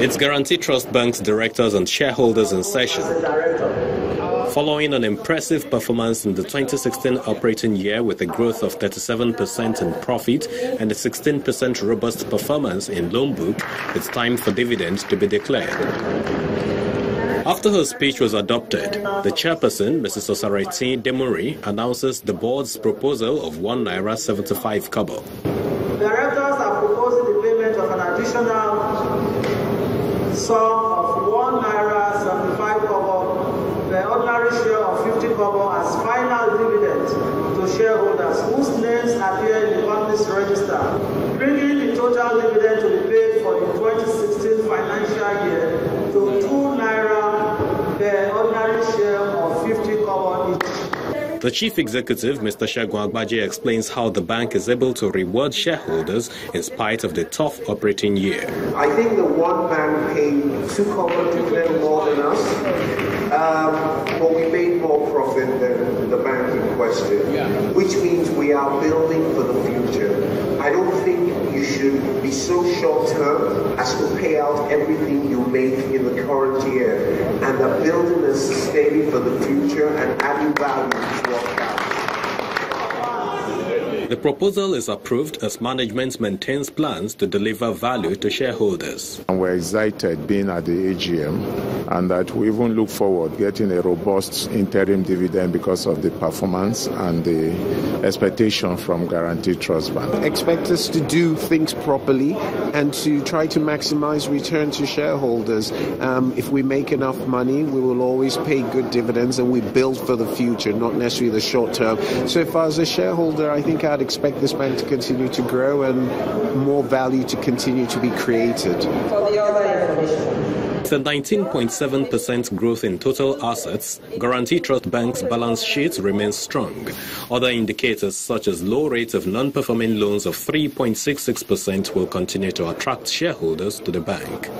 It's Guaranty Trust Bank's directors and shareholders in session. Following an impressive performance in the 2016 operating year with a growth of 37% in profit and a 16% robust performance in loan book, it's time for dividends to be declared. After her speech was adopted, the chairperson, Mrs. Osareti Demuri, announces the board's proposal of ₦1.75. Directors are proposing the payment of an additional sum of ₦1.75 per ordinary share of 50 kobo as final dividend to shareholders whose names appear in the company's register, bringing the total dividend to be paid for the 2016 financial year to ₦2 per ordinary share of 50 kobo each. The chief executive, Mr. Segun Agbaje, explains how the bank is able to reward shareholders in spite of the tough operating year. I think the one bank paid 2 kobo dividend more than us, but we made more profit than the bank in question, which means we are building for the future. I don't think you should be so short-term as to pay out everything you make in the current year, and that building and sustaining for the future and adding value to our cash. The proposal is approved as management maintains plans to deliver value to shareholders. And we're excited being at the AGM, and that we even look forward getting a robust interim dividend because of the performance and the expectation from Guaranty Trust Bank. Expect us to do things properly and to try to maximize return to shareholders. If we make enough money, we will always pay good dividends, and we build for the future, not necessarily the short term. So if I was a shareholder, I think I'd expect this bank to continue to grow and more value to continue to be created. For the other information. With a 19.7% growth in total assets, Guaranty Trust Bank's balance sheet remains strong. Other indicators such as low rates of non-performing loans of 3.66% will continue to attract shareholders to the bank.